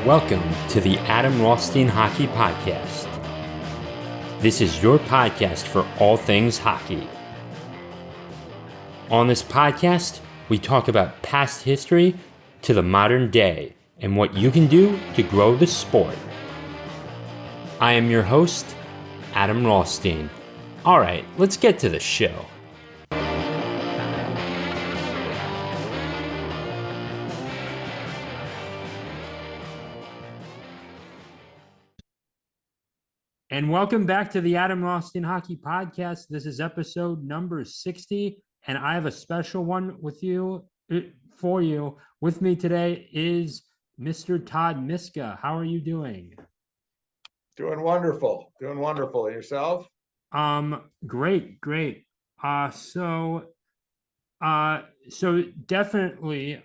Welcome to the Adam Rothstein Hockey Podcast. This is your podcast for all things hockey. On this podcast, we talk about past history to the modern day and what you can do to grow the sport. I am your host, Adam Rothstein. All right, let's get to the show. And welcome back to the Adam Rothstein Hockey Podcast. This is episode number 60, and I have a special one for you. With me today is Mr. Todd Miska. How are you doing? Doing wonderful. Yourself? Great. So definitely,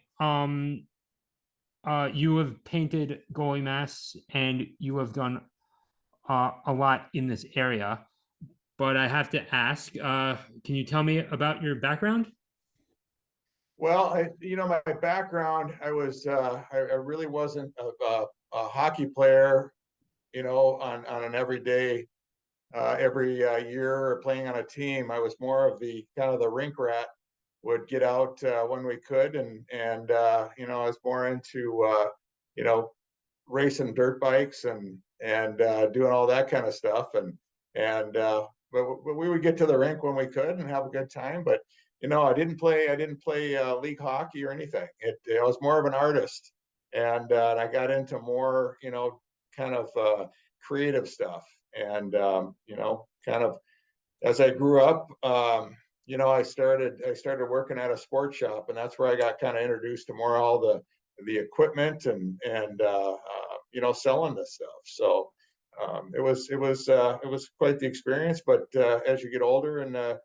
you have painted goalie masks and you have done a lot in this area, but I have to ask, can you tell me about your background? Well, my background, I really wasn't a hockey player, on an everyday, every year playing on a team. I was more of the kind of the rink rat, would get out when we could. And I was more into, racing dirt bikes and doing all that kind of stuff. But we would get to the rink when we could and have a good time. But I didn't play league hockey or anything. I was more of an artist, and I got into more kind of creative stuff. And kind of as I grew up, I started working at a sports shop, and that's where I got kind of introduced to more all the equipment and selling this stuff. So it was quite the experience. But as you get older and out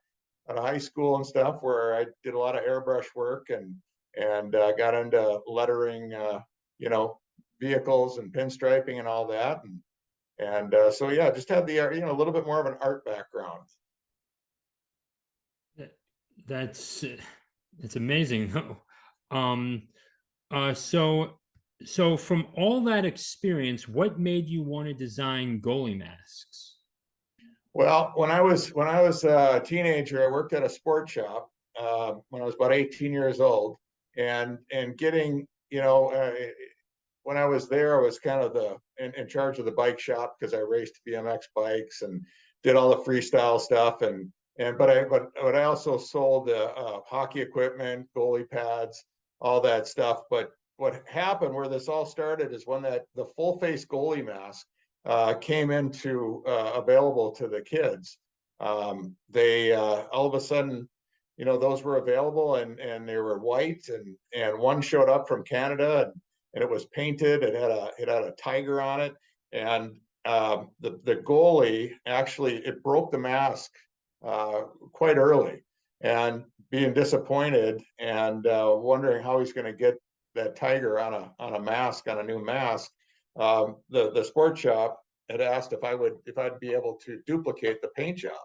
of high school and stuff, where I did a lot of airbrush work and got into lettering, vehicles and pinstriping and all that, so yeah, just had the a little bit more of an art background. That's amazing. So from all that experience, what made you want to design goalie masks? Well, when I was a teenager, I worked at a sports shop when I was about 18 years old, and getting when I was there, I was kind of in charge of the bike shop because I raced BMX bikes and did all the freestyle stuff, but I also sold hockey equipment, goalie pads, all that stuff. But what happened, where this all started, is when the full face goalie mask came into available to the kids. They all of a sudden, those were available, and they were white, and one showed up from Canada, and it was painted. It had a tiger on it, and the goalie actually, it broke the mask quite early, and being disappointed and wondering how he's going to get that tiger on a mask, on a new mask. The sports shop had asked if I'd be able to duplicate the paint job.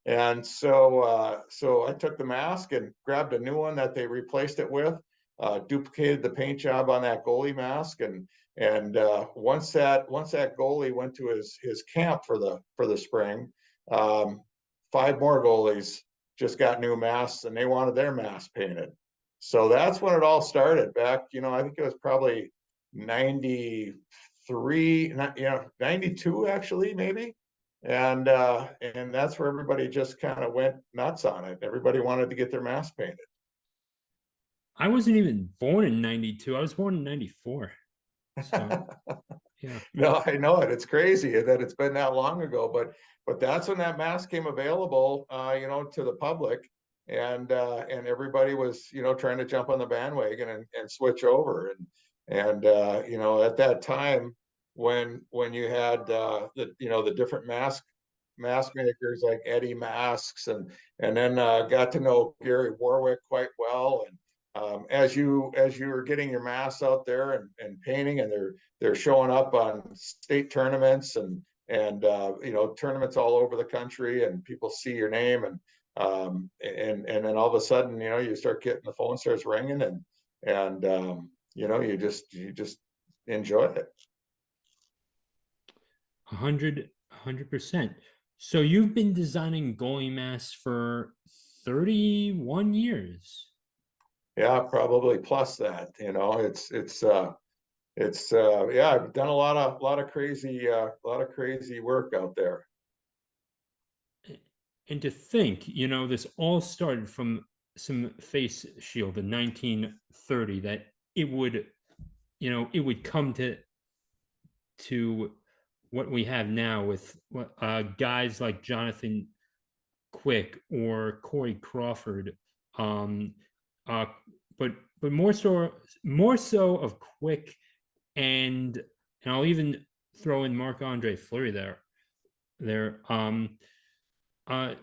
And so I took the mask and grabbed a new one that they replaced it with, duplicated the paint job on that goalie mask, and once that goalie went to his camp for the spring, 5 more goalies just got new masks, and they wanted their mask painted. So that's when it all started back. I think it was probably 93, 92 actually, maybe. And that's where everybody just kind of went nuts on it. Everybody wanted to get their mask painted. I wasn't even born in 92. I was born in 94. So, yeah. No, I know it. It's crazy that it's been that long ago, but that's when that mask came available, to the public, and everybody was, trying to jump on the bandwagon and switch over, and at that time when you had the different mask makers like Eddie Masks, and then got to know Gary Warwick quite well, and as you were getting your masks out there and painting, and they're showing up on state tournaments and tournaments all over the country, and people see your name, and then all of a sudden, you start getting, the phone starts ringing, and you just enjoy it. 100%. So you've been designing goalie masks for 31 years. Yeah, probably plus that. Yeah, I've done a lot of crazy work out there. And to think, this all started from some face shield in 1930, that it would come to what we have now with guys like Jonathan Quick or Corey Crawford. Um, uh, but more so of Quick, and I'll even throw in Marc-Andre Fleury there. There. Uh,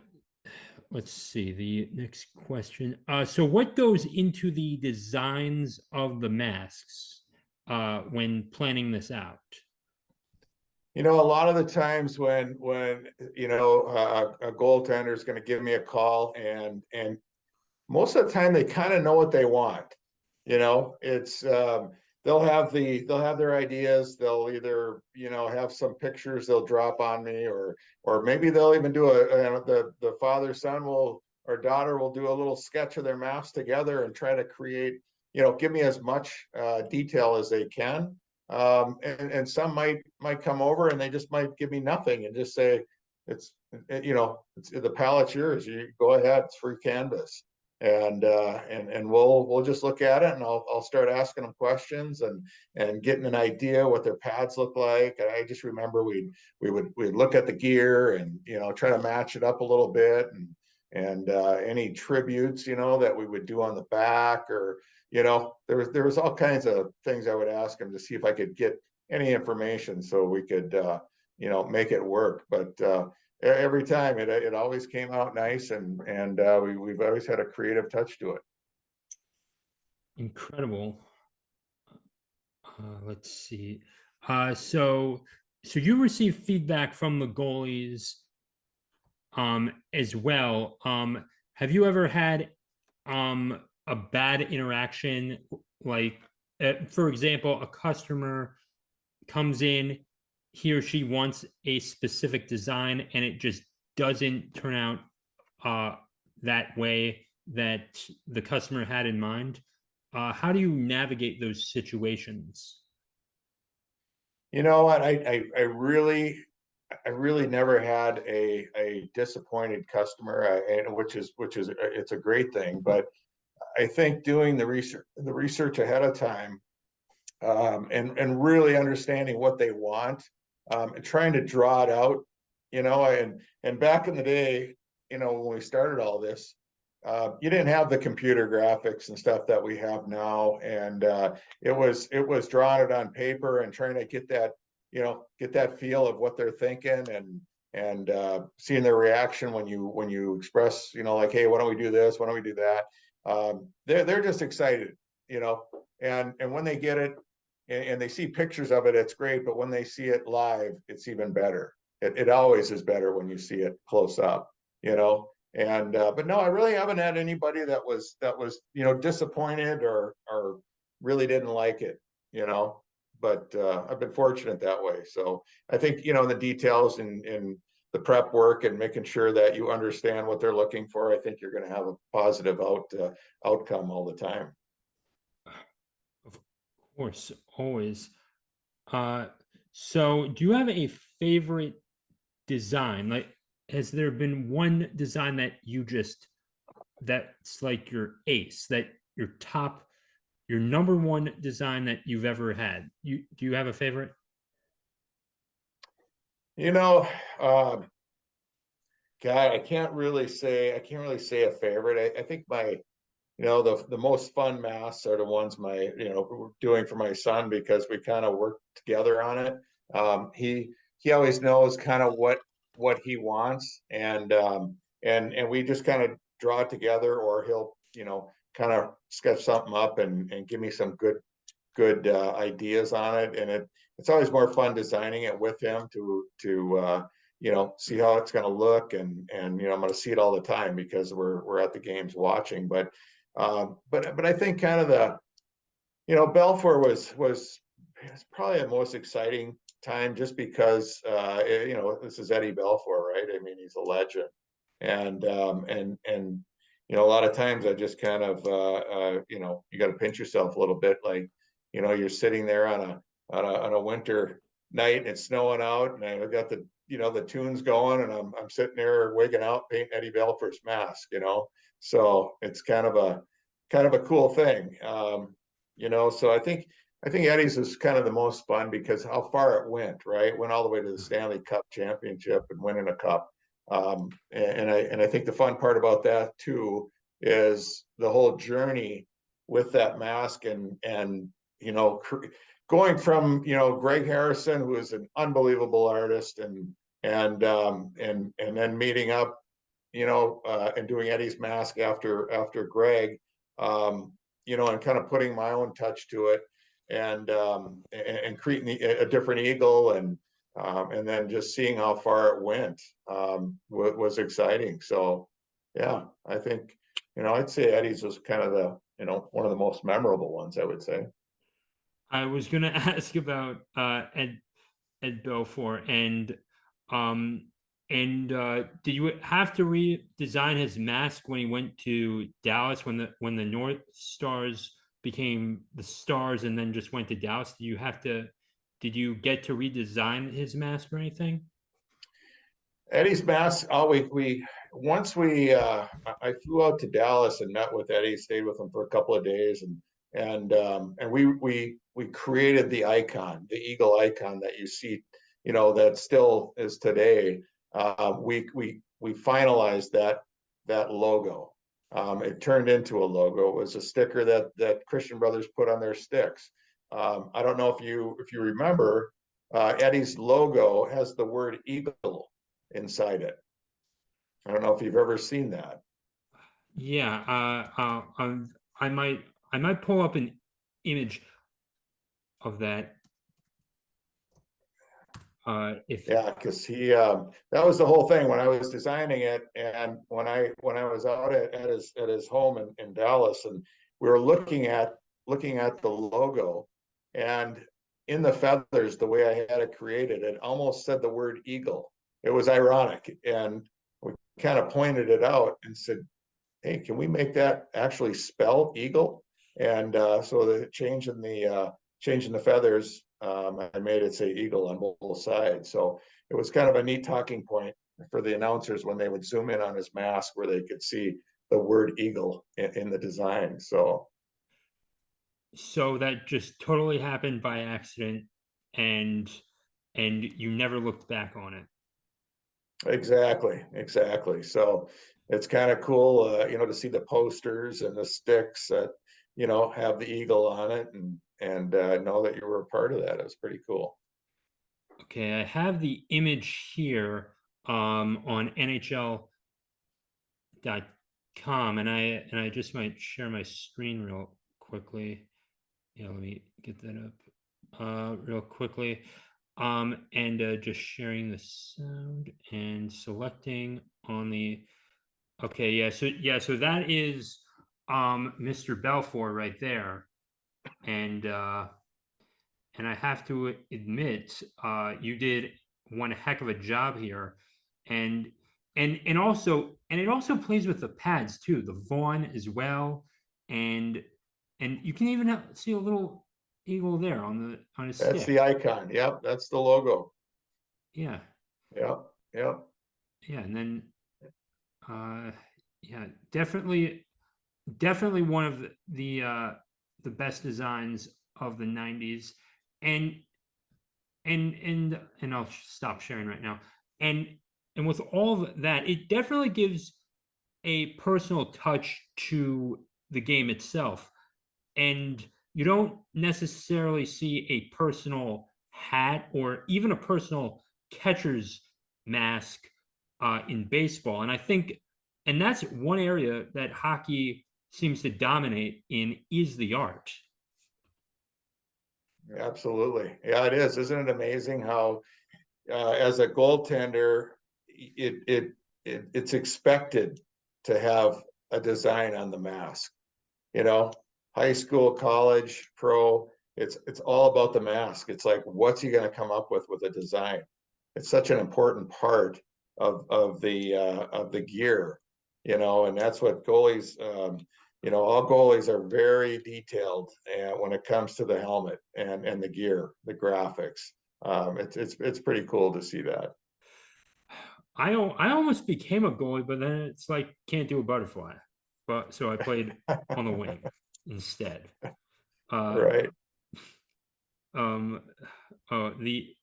let's see the next question. So what goes into the designs of the masks when planning this out? A lot of the times when a goaltender is going to give me a call, and most of the time they kind of know what they want. It's they'll have their ideas. They'll either have some pictures they'll drop on me, or maybe they'll even do the father son will or daughter will do a little sketch of their mask together and try to create, give me as much detail as they can. And some might come over and they just might give me nothing and just say it's the palette's yours, you go ahead, it's free canvas. And we'll just look at it, and I'll start asking them questions and getting an idea what their pads look like. I just remember we'd look at the gear and try to match it up a little bit, and any tributes that we would do on the back, or there was all kinds of things I would ask them to see if I could get any information so we could make it work. But every time it always came out nice, and we've always had a creative touch to it. Incredible. Let's see. So you receive feedback from the goalies as well. Have you ever had a bad interaction, like for example, a customer comes in, he or she wants a specific design and it just doesn't turn out that way that the customer had in mind? How do you navigate those situations? You know what? I really never had a disappointed customer, which is it's a great thing. But I think doing the research ahead of time, and really understanding what they want, and trying to draw it out, and back in the day, when we started all this, you didn't have the computer graphics and stuff that we have now, and it was drawing it on paper and trying to get that feel of what they're thinking, and seeing their reaction when you express, like, hey, why don't we do this, why don't we do that. They're just excited, and when they get it and they see pictures of it, it's great. But when they see it live, it's even better. It always is better when you see it close up, And but no, I really haven't had anybody that was disappointed or really didn't like it, But I've been fortunate that way. So I think the details in the prep work and making sure that you understand what they're looking for, I think you're going to have a positive outcome all the time. Of course, always. Uh, so do you have a favorite design? Like, has there been one design that that's like your ace, that your number one design that you've ever had? Do you have a favorite? God, I can't really say a favorite. I think the most fun masks are the ones we're doing for my son, because we kind of work together on it. He always knows kind of what he wants, and we just kind of draw it together, or he'll kind of sketch something up and give me some good ideas on it, and it's always more fun designing it with him to see how it's going to look, and I'm going to see it all the time because we're at the games watching. But I think kind of Belfour was it's probably the most exciting time just because, this is Eddie Belfour, right? I mean, he's a legend. And a lot of times I just kind of, you got to pinch yourself a little bit. Like, you're sitting there on a winter night and it's snowing out and I got the tunes going and I'm sitting there wigging out painting Eddie Belfour's mask, so it's kind of a cool thing. So I think Eddie's is kind of the most fun because how far it went all the way to the Stanley Cup championship and winning a cup. And I think the fun part about that too is the whole journey with that mask and going from Greg Harrison, who is an unbelievable artist, and then meeting up, and doing Eddie's mask after Greg, and kind of putting my own touch to it, and creating a different eagle, and then just seeing how far it went, was exciting. So, yeah, I think, I'd say Eddie's was kind of one of the most memorable ones, I would say. I was gonna ask about Ed Belfour um did you have to redesign his mask when he went to Dallas when the North Stars became the Stars and then just went to Dallas? Did you get to redesign his mask or anything? Eddie's mask. Oh, we once I flew out to Dallas and met with Eddie, stayed with him for a couple of days, and we created the icon, the eagle icon that you see, that still is today. We finalized that logo. It turned into a logo. It was a sticker that Christian Brothers put on their sticks. I don't know if you remember, Eddie's logo has the word eagle inside it. I don't know if you've ever seen that. Yeah, I might pull up an image of that. If Yeah, because that was the whole thing when I was designing it, and when I was out at his home in Dallas, and we were looking at the logo, and in the feathers, the way I had it created, it almost said the word eagle. It was ironic, and we kind of pointed it out and said, "Hey, can we make that actually spell eagle?" And so the change in the feathers, I made it say eagle on both sides. So it was kind of a neat talking point for the announcers when they would zoom in on his mask, where they could see the word eagle in the design. So that just totally happened by accident, and you never looked back on it. exactly. So it's kind of cool, to see the posters and the sticks that have the eagle on it, and know that you were a part of that. It was pretty cool. Okay, I have the image here on NHL.com, and I just might share my screen real quickly. Yeah, let me get that up real quickly. And just sharing the sound and selecting on the okay, so that is Mr. Belfour right there. And I have to admit, you did one heck of a job here, and and it also plays with the pads too, the Vaughn as well, and you can even see a little eagle there on his That's stick. the icon. Yep, that's the logo. Yeah, Yep, yep. yeah, and then uh, yeah, definitely one of the best designs of the '90s, and I'll stop sharing right now. And with all of that, it definitely gives a personal touch to the game itself. And you don't necessarily see a personal hat or even a personal catcher's mask in baseball. And I think, and that's one area that hockey seems to dominate in is the art. Absolutely. Yeah, it is. Isn't it amazing how, as a goaltender, it's expected to have a design on the mask. You know, high school, college, pro. it's all about the mask. It's like, what's he going to come up with a design? It's such an important part of the gear, and that's what goalies. All goalies are very detailed, and when it comes to the helmet and the gear, the graphics, it's pretty cool to see that. I almost became a goalie, but then it's like can't do a butterfly, but so I played on the wing instead. Uh, Right. um, the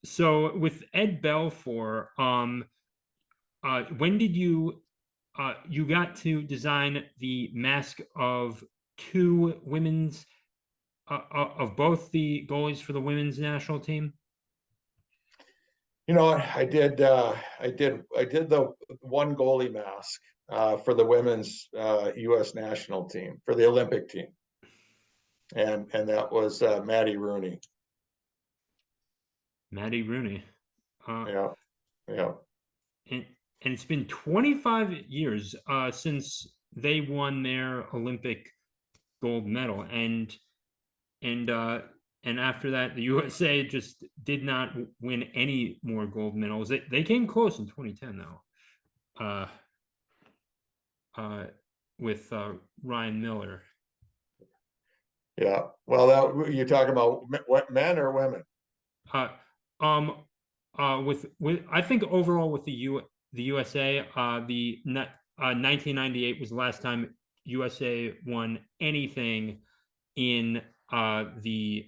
so with Ed Belfour, when did you got to design the mask of two women's of both the goalies for the women's national team? I did the one goalie mask for the women's U.S. national team, for the Olympic team, and that was Maddie Rooney. Maddie Rooney. Uh, Yeah, yeah, and and it's been 25 years since they won their Olympic gold medal, and uh, and after that, the USA just did not win any more gold medals. They came close in 2010 though, uh, with Ryan Miller. yeah. Well, that you're talking about what, men or women? Uh, um, with I think overall with the USA, 1998 was the last time USA won anything in the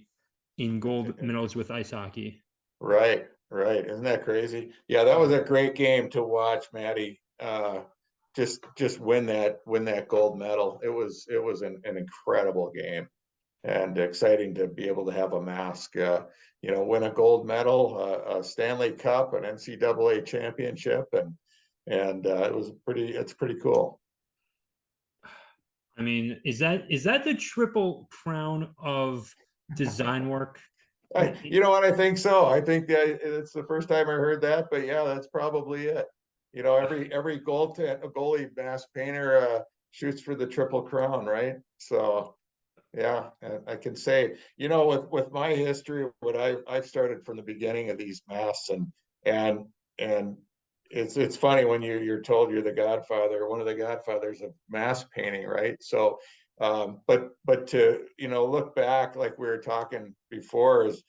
in gold medals with ice hockey. Right, right. Isn't that crazy? Yeah, that was a great game to watch, Maddie. Just win that gold medal. It was an incredible game, and exciting to be able to have a mask. Win a gold medal, a Stanley Cup, an NCAA championship, and it's pretty cool. I mean, is that the triple crown of design work? You know what? I think so. I think that it's the first time I heard that, but yeah, that's probably it. Every goalie mask painter shoots for the triple crown, right? So yeah, and I can say, with my history, what I've started from the beginning of these masks, and and it's funny when you're told you're the godfather, one of the godfathers of mask painting, right? So, but to look back, like we were talking before, is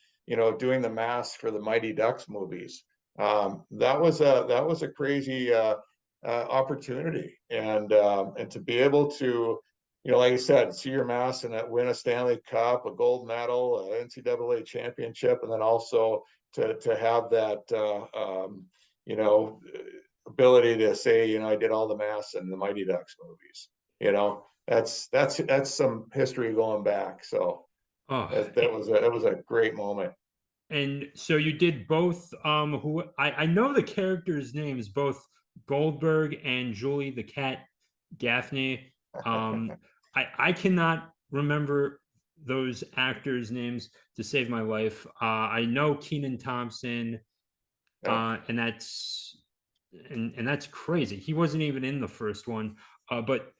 doing the masks for the Mighty Ducks movies. That was a crazy opportunity, and to be able to like I said, see your mass and win a Stanley Cup, a gold medal, an NCAA championship, and then also to have that you know ability to say, I did all the mass in the Mighty Ducks movies. That's some history going back. So Oh, that was a great moment. and so you did both. Who I know the characters' names, both Goldberg and Julie the Cat Gaffney. I cannot remember those actors' names to save my life. I know Keenan Thompson, Yeah. and that's crazy. He wasn't even in the first one. But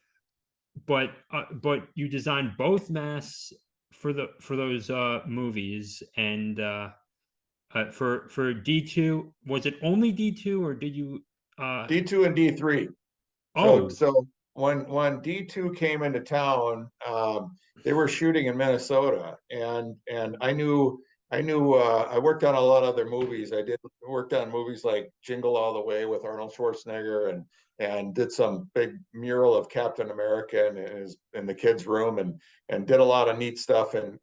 you designed both masks for those movies, and for D2, was it only D2 or did you D2 and D3. So oh, so when D2 came into town, they were shooting in Minnesota, and I knew I worked on a lot of other movies. I did worked on movies like Jingle All the Way with Arnold Schwarzenegger, and did some big mural of Captain America in the kids' room, and did a lot of neat stuff in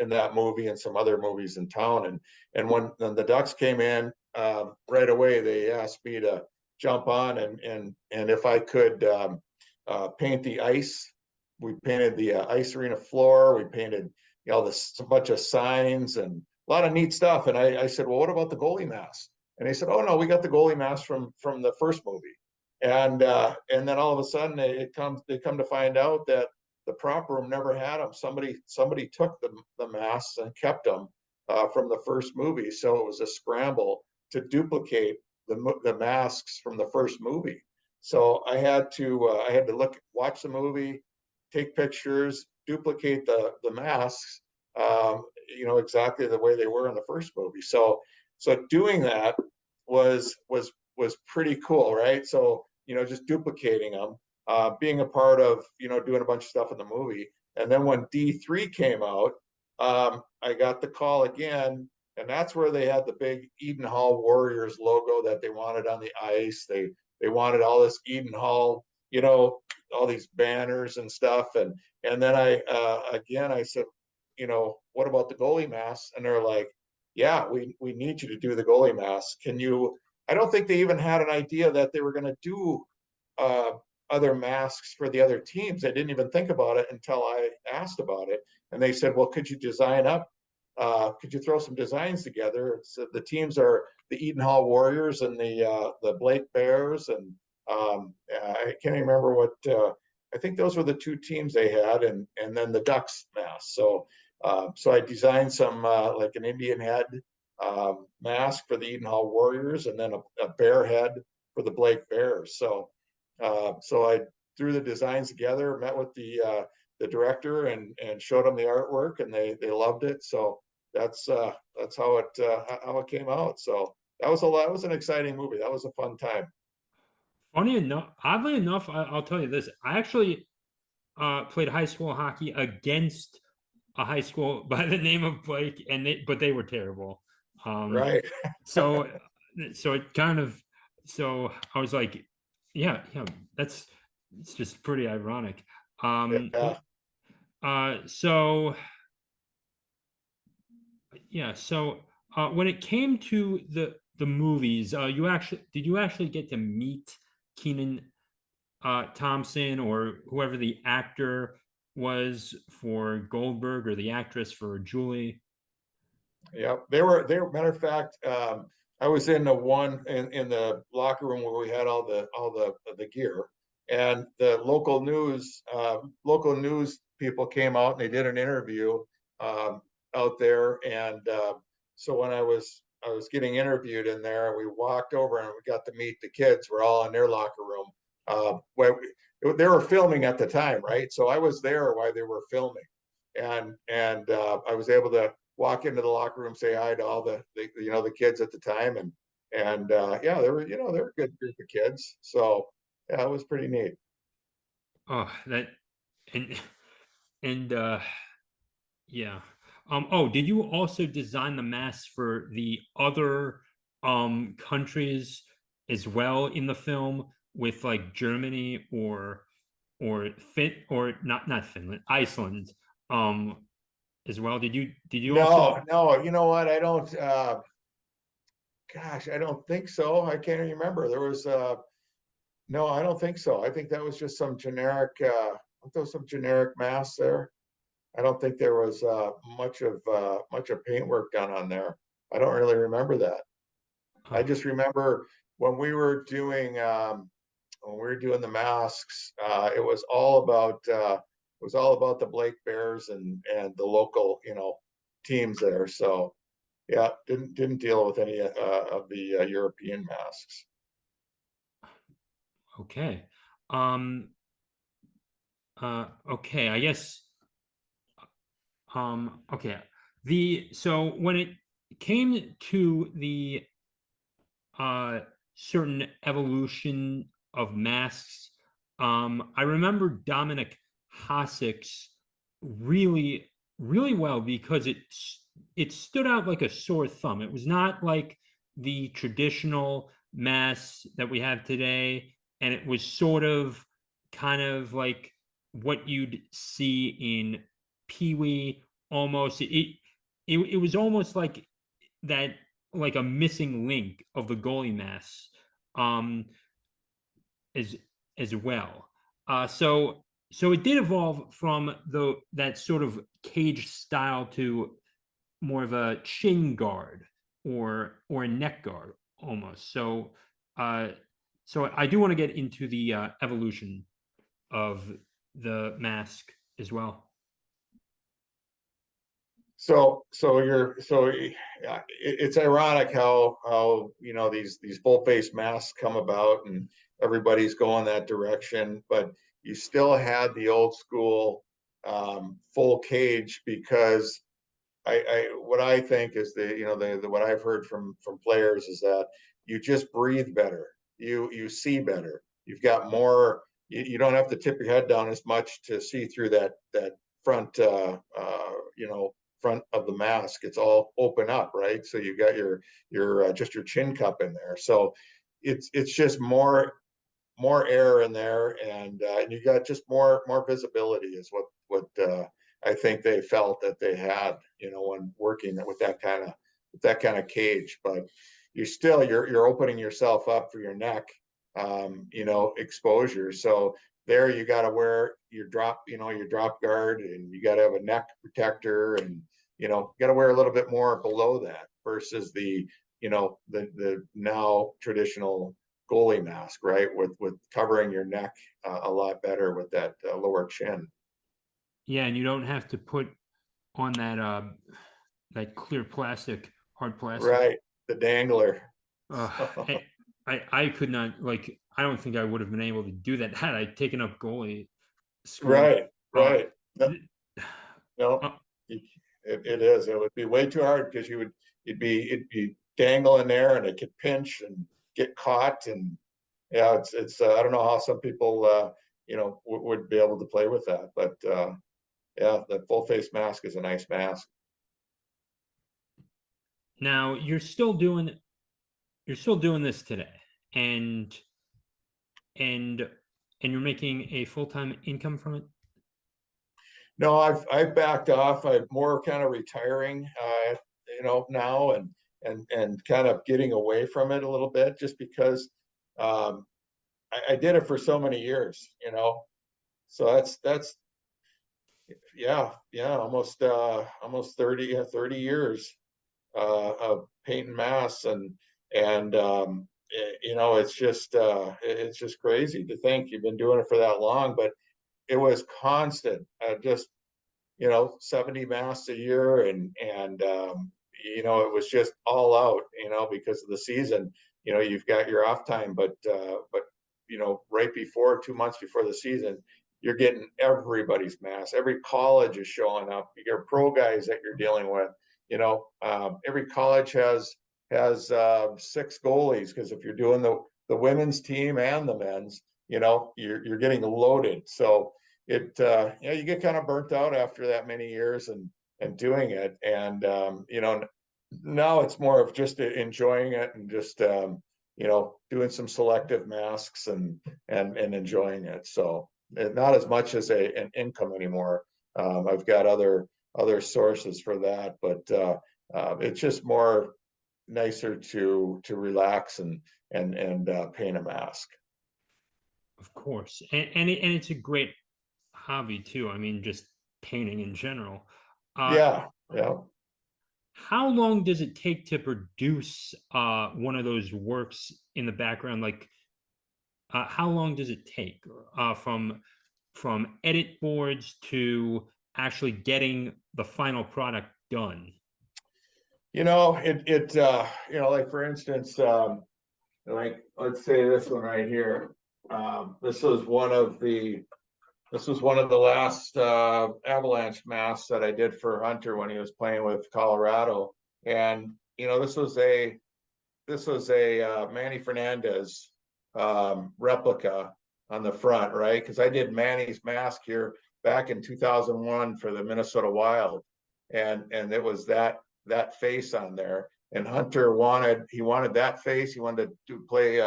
that movie and some other movies in town. And when the Ducks came in, right away they asked me to jump on and if I could paint the ice. We painted the ice arena floor. We painted a bunch of signs and a lot of neat stuff. And I said, well, what about the goalie mask? And they said, oh no, we got the goalie mask from the first movie. And then all of a sudden they come to find out that the prop room never had them. Somebody took the masks and kept them from the first movie. So it was a scramble to duplicate the masks from the first movie. So I had to watch the movie, take pictures, duplicate the masks, exactly the way they were in the first movie. So doing that was pretty cool, right? So just duplicating them, being a part of doing a bunch of stuff in the movie, and then when D3 came out, I got the call again, and that's where they had the big Eden Hall Warriors logo that they wanted on the ice. They wanted all this Eden Hall, all these banners and stuff, and then I said, what about the goalie masks? And they're like, yeah, we need you to do the goalie masks. Can you? I don't think they even had an idea that they were going to do uh, other masks for the other teams. I didn't even think about it until I asked about it, and they said, well, could you design up? Could you throw some designs together? So the teams are the Eden Hall Warriors and the Blake Bears, and I can't even remember what. I think those were the two teams they had, and then the Ducks mask. So I designed some like an Indian head mask for the Eden Hall Warriors, and then a bear head for the Blake Bears. So I threw the designs together, met with the director, and showed them the artwork, and they loved it. So that's how it came out. So that was an exciting movie. That was a fun time. Funny enough, oddly enough, I'll tell you this. I actually played high school hockey against a high school by the name of Blake, but they were terrible. Um, Right. so so it kind of so I was like, yeah, that's it's just pretty ironic. Um, Yeah. so yeah, so when it came to the movies, did you actually get to meet Keenan Thompson or whoever the actor was for Goldberg or the actress for Julie? Yeah, they were matter of fact, I was in in the locker room where we had all the gear, and the local news people came out and they did an interview um, out there, and so when I was getting interviewed in there, we walked over and we got to meet the kids. We're all in their locker room. Where they were filming at the time, right? So I was there while they were filming, and I was able to walk into the locker room, say hi to all the kids at the time, and yeah, they were a good group of kids. So yeah, it was pretty neat. Oh, that and and yeah. Oh, did you also design the masks for the other countries as well in the film with like Germany or not Finland, Iceland as well? Did you also No, no, you know what? I don't. Gosh, I don't think so. I can't even remember. There was no, I don't think so. I think that was just some generic. There was some generic mass there. I don't think there was much of paintwork done on there. I don't really remember that. I oh, just remember when we were doing the masks. It was all about the Blake Bears and the local teams there. So yeah, didn't deal with any of the European masks. okay. Um okay, I guess okay. The so when it came to the uh certain evolution of masks, I remember Dominic Hasek's really really well because it stood out like a sore thumb. It was not like the traditional mask that we have today, and it was sort of kind of like what you'd see in Pee-wee almost. It was almost like that, like a missing link of the goalie mask um as as well. So it did evolve from the that sort of cage style to more of a shin guard or a neck guard almost. Uh so I do want to get into the evolution of the mask as well. It's ironic how these full face masks come about and everybody's going that direction, but you still had the old school full cage, because what I think is what I've heard from players is that you just breathe better, you see better, you've got more, you don't have to tip your head down as much to see through that front front of the mask. It's all open up, right? So you got your just your chin cup in there, so it's just more air in there, and you got just more visibility is what I think they felt that they had, when working with that kind of cage. But you're opening yourself up for your neck, exposure. So there you got to wear your drop guard, and you got to have a neck protector, and got to wear a little bit more below that versus the now traditional goalie mask, right? With covering your neck a lot better with that lower chin. Yeah, and you don't have to put on that clear plastic, hard plastic. Right, the dangler. I could not, like, I don't think I would have been able to do that had I taken up goalie school. Right. Uh, No, uh, it is. It would be way too hard, because it'd be dangling there, and it could pinch and get caught, and yeah, it's I don't know how some people would be able to play with that, but yeah, the full face mask is a nice mask. Now you're still doing this today, and and you're making a full-time income from it. No, I've backed off. I'm more kind of retiring, now, and kind of getting away from it a little bit, just because um, I did it for so many years, So that's yeah, almost 30 years of painting masks, and it's just crazy to think you've been doing it for that long, but it was constant, just 70 masks a year, and it was just all out, because of the season. You've got your off time, but right before, 2 months before the season, you're getting everybody's mask. Every college is showing up. Your pro guys that you're dealing with, every college has 6 goalies, because if you're doing the women's team and the men's, you're getting loaded. So you get kind of burnt out after that many years and doing it, and now it's more of just enjoying it, and just doing some selective masks, and enjoying it. So not as much as an income anymore. I've got other sources for that, but it's just more nicer to relax and paint a mask. Of course, and it's a great hobby too. I mean, just painting in general. Uh, Yeah, yeah. how long does it take to produce one of those works in the background? Like, how long does it take from edit boards to actually getting the final product done? Like, for instance, like, let's say this one right here. This was one of the last Avalanche masks that I did for Hunter when he was playing with Colorado, and this was a Manny Fernandez replica on the front, right? Because I did Manny's mask here back in 2001 for the Minnesota Wild, and it was that face on there. And Hunter wanted that face. He wanted to play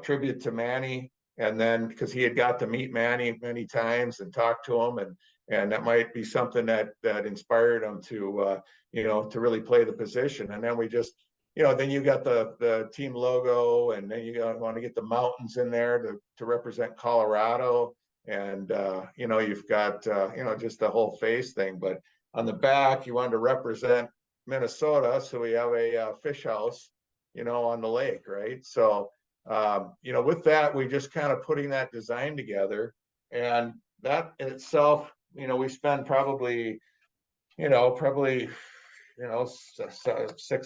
tribute to Manny, and then because he had got to meet Manny many times and talk to him, and that might be something that inspired him to to really play the position. And then we just then you got the team logo, and then you want to get the mountains in there to represent Colorado, and you've got just the whole face thing. But on the back, you wanted to represent Minnesota, so we have a fish house, on the lake, right? So with that, we just kind of putting that design together, and that in itself, we spend probably 6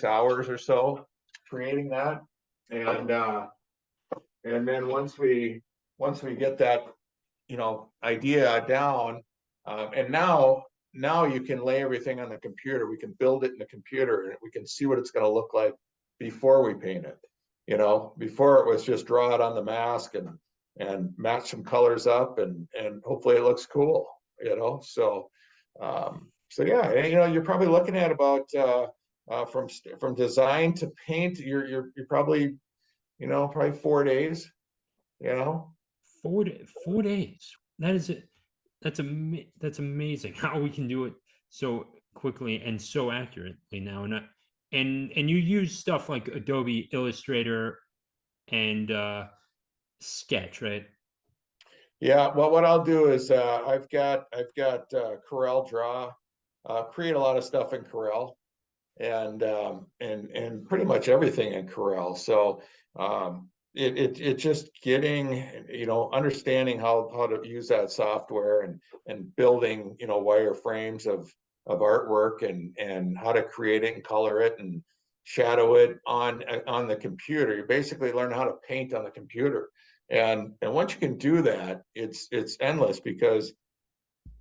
hours or so creating that, and then once we get that idea down, And now you can lay everything on the computer. We can build it in the computer and we can see what it's going to look like before we paint it. Before it was just draw it on the mask and match some colors up and hopefully it looks cool. So yeah, you're probably looking at about from design to paint. You're probably 4 days. You know. 4 days. That is it. That's amazing how we can do it so quickly and so accurately now. And you use stuff like Adobe Illustrator and Sketch, right? Yeah, well, what I'll do is I've got Corel Draw, create a lot of stuff in Corel, and pretty much everything in Corel. So it just getting understanding how to use that software and building wireframes of artwork and how to create it and color it and shadow it on the computer. You basically learn how to paint on the computer, and once you can do that, it's endless because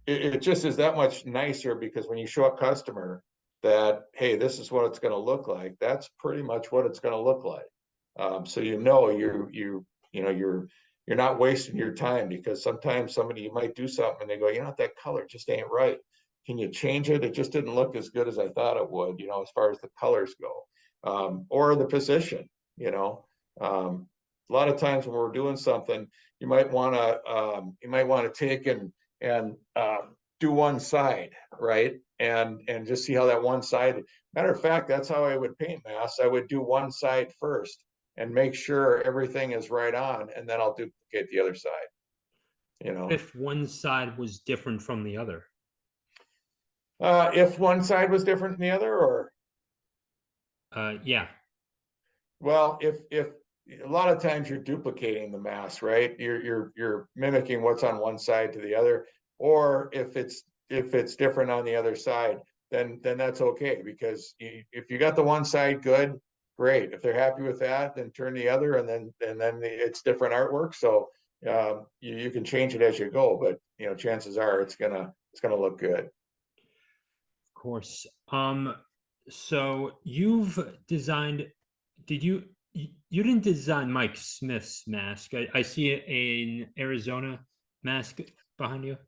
it just is that much nicer because when you show a customer that, hey, this is what it's going to look like, that's pretty much what it's going to look like. So you're not wasting your time because sometimes you might do something and they go, that color just ain't right. Can you change it? It just didn't look as good as I thought it would, as far as the colors go, or the position. A lot of times when we're doing something, you might want to take and do one side, right? And just see how that one side. Matter of fact, that's how I would paint masks. I would do one side first and make sure everything is right on, and then I'll duplicate the other side. If one side was different from the other. If one side was different than the other, or yeah. Well, if a lot of times you're duplicating the mass, right? You're mimicking what's on one side to the other, or if it's different on the other side, then that's okay because if you got the one side good, great. If they're happy with that, then turn the other, and then it's different artwork. So you can change it as you go, but chances are it's gonna look good. Of course. So you've designed, you didn't design Mike Smith's mask. I see an Arizona mask behind you.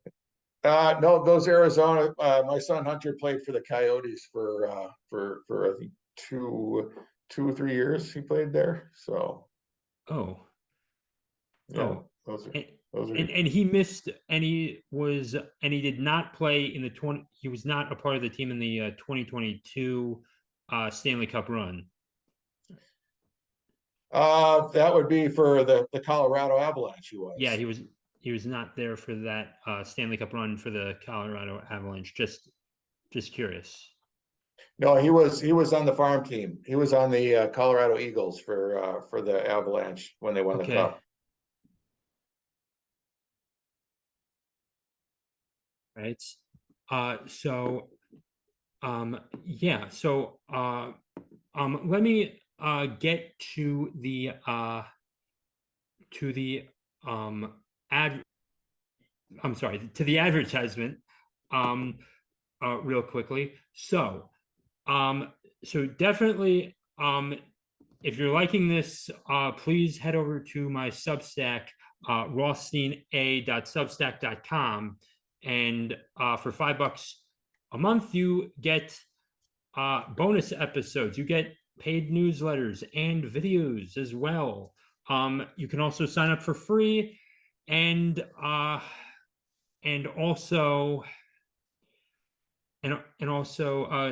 No, those Arizona. My son Hunter played for the Coyotes for I think two or 3 years. He played there. So Oh, yeah, oh, those are and, those are. and he missed, and he did not play in the 20. He was not a part of the team in the 2022 Stanley Cup run. That would be for the Colorado Avalanche. He Yeah, was. he was not there for that Stanley Cup run for the Colorado Avalanche. Just curious. No, he was on the farm team. He was on the Colorado Eagles for the Avalanche when they won the Okay. cup. Right. So yeah, so let me get to the ad I'm sorry, to the advertisement real quickly. So definitely if you're liking this, please head over to my Substack, rothsteina.substack.com, and for $5 a month, you get bonus episodes. You get paid newsletters and videos as well. You can also sign up for free, and and also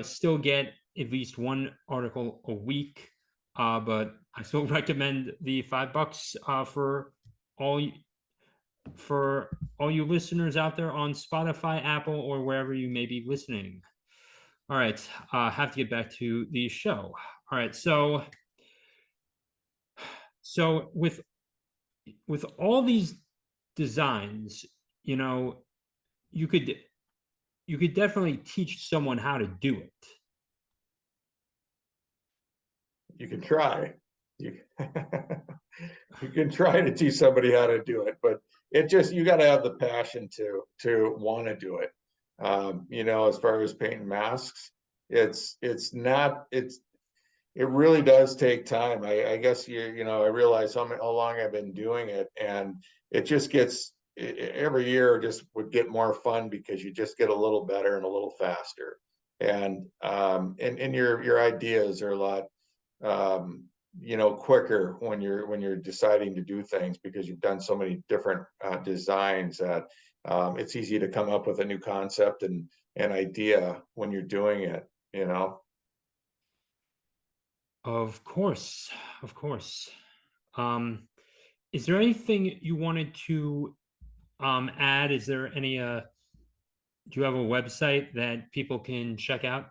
still get at least one article a week. But I still recommend the $5 all for all you listeners out there on Spotify, Apple, or wherever you may be listening. All right, have to get back to the show. All right, so with all these designs, you could definitely teach someone how to do it. You can try. You, you can try to teach somebody how to do it, but it just, you got to have the passion to want to do it. As far as painting masks, it's not, it really does take time. I guess I realize how long I've been doing it, and it just gets, every year just would get more fun because you just get a little better and a little faster. And your ideas are a lot, quicker when you're deciding to do things, because you've done so many different designs that it's easy to come up with a new concept and an idea when you're doing it. Of course, of course. Um, is there anything you wanted to add? Is there any do you have a website that people can check out?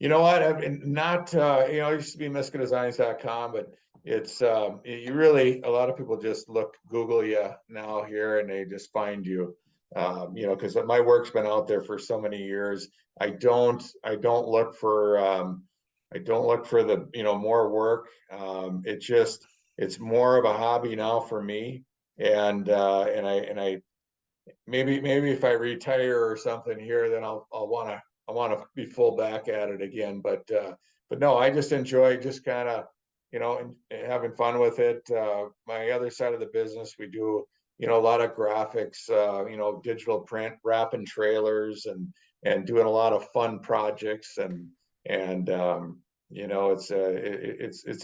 You know what? I've not, it used to be miskadesigns.com, but it's, you really, a lot of people just Google you now here, and they just find you, because my work's been out there for so many years. I don't look for, the, more work. It's more of a hobby now for me. And I maybe if I retire or something here, then I want to be full back at it again. But no, I just enjoy just kind of, having fun with it. My other side of the business, we do, a lot of graphics, digital print, wrapping trailers, and doing a lot of fun projects, and it's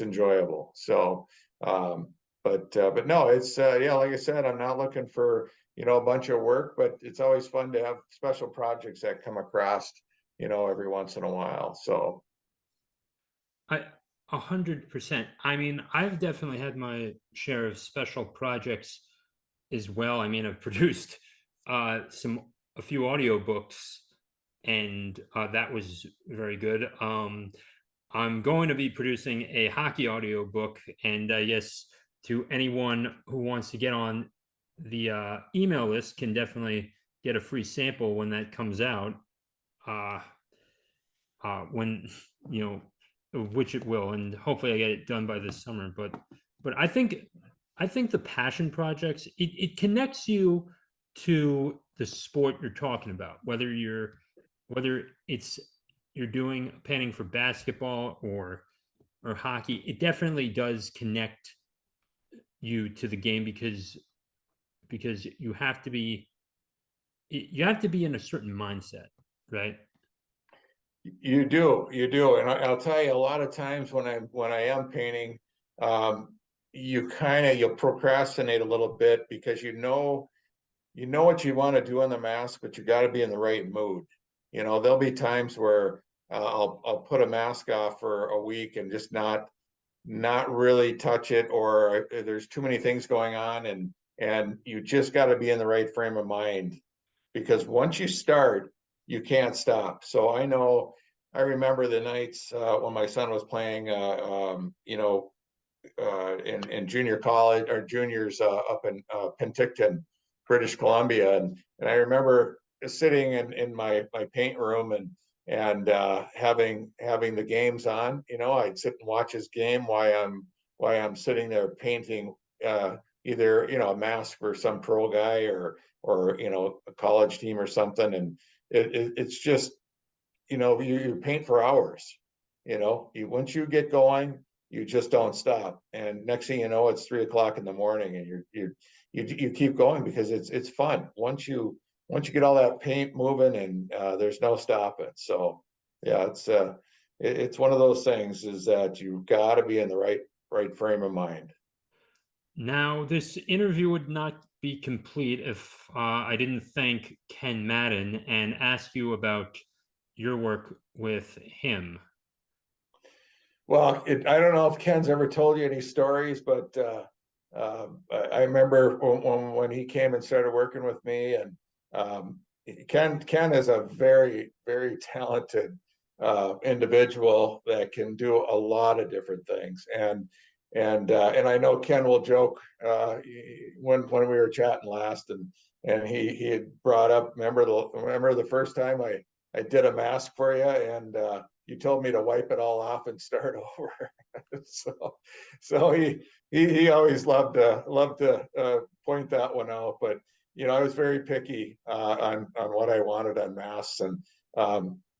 enjoyable. So, but no, it's yeah, like I said, I'm not looking for, a bunch of work, but it's always fun to have special projects that come across, every once in a while. So, I 100%. I mean, I've definitely had my share of special projects as well. I mean, I've produced a few audiobooks, and that was very good. I'm going to be producing a hockey audiobook, and yes, to anyone who wants to get on the email list can definitely get a free sample when that comes out. Uh, when you which it will, and hopefully I get it done by this summer. But I think the passion projects, it connects you to the sport you're talking about, whether it's you're doing painting for basketball or hockey. It definitely does connect you to the game, because you have to be in a certain mindset, right? you do, and I'll tell you, a lot of times when I am painting, um, you'll procrastinate a little bit, because you know what you want to do on the mask, but you got to be in the right mood. There'll be times where I'll put a mask off for a week and just not really touch it, or there's too many things going on, and you just got to be in the right frame of mind, because once you start, you can't stop. So I remember the nights when my son was playing, in junior college, or juniors up in Penticton, British Columbia, and I remember sitting in my paint room, and having the games on. I'd sit and watch his game while I'm sitting there painting, either a mask for some pro guy, or a college team or something, and it's just, you paint for hours. Once you get going, you just don't stop, and next thing you know, it's 3 o'clock in the morning, and you keep going, because it's fun once you get all that paint moving, and there's no stopping. So yeah, it's one of those things, is that you got to be in the right frame of mind. Now, this interview would not be complete if I didn't thank Ken Madden and ask you about your work with him. Well, I don't know if Ken's ever told you any stories, but I remember when he came and started working with me, and um, Ken is a very, very talented individual that can do a lot of different things, and I know Ken will joke, when we were chatting last, and he had brought up, remember the first time I did a mask for you, and you told me to wipe it all off and start over. So he always loved to point that one out. But I was very picky on what I wanted on masks, and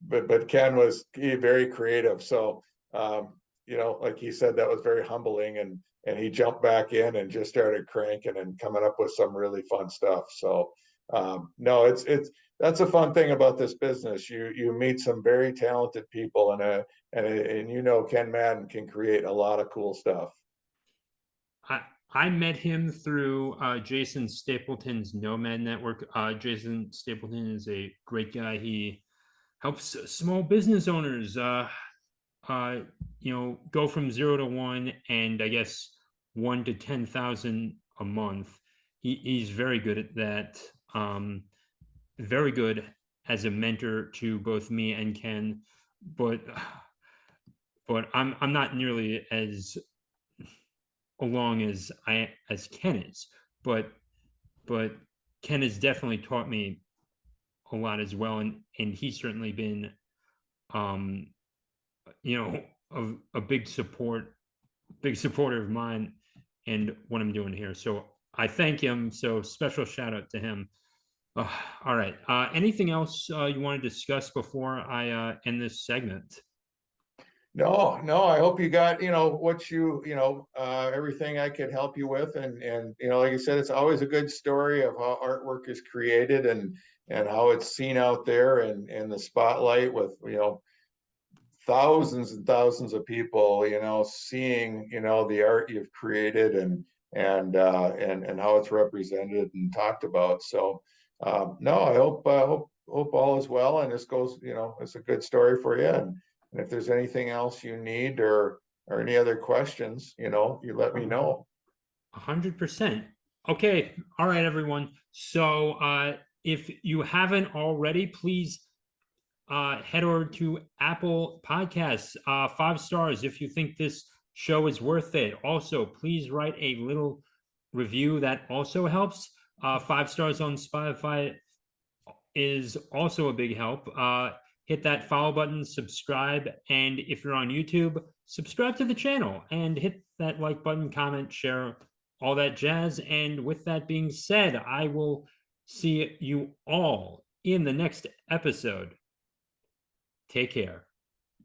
but Ken was very creative. So like he said, that was very humbling, and he jumped back in and just started cranking and coming up with some really fun stuff. So no, it's that's a fun thing about this business. You meet some very talented people, and Ken Madden can create a lot of cool stuff. I met him through Jason Stapleton's Nomad Network. Jason Stapleton is a great guy. He helps small business owners, go from 0 to 1, and I guess 1 to 10,000 a month. He's very good at that. Very good as a mentor to both me and Ken, but I'm not nearly as along as Ken is, but Ken has definitely taught me a lot as well, and he's certainly been a big supporter of mine and what I'm doing here. So I thank him. So special shout out to him. All right. Anything else you want to discuss before I end this segment? No, I hope you got, what everything I could help you with. And like I said, it's always a good story of how artwork is created and how it's seen out there and in the spotlight with, thousands and thousands of people, seeing, the art you've created and how it's represented and talked about. So, no, I hope all is well, and this goes, it's a good story for you. And if there's anything else you need or any other questions, you let me know. 100%. Okay. All right, everyone. So if you haven't already, please head over to Apple Podcasts, 5 stars if you think this show is worth it. Also, please write a little review. That also helps. 5 stars on Spotify is also a big help. Hit that follow button, subscribe, and if you're on YouTube, subscribe to the channel and hit that like button, comment, share, all that jazz. And with that being said, I will see you all in the next episode. Take care.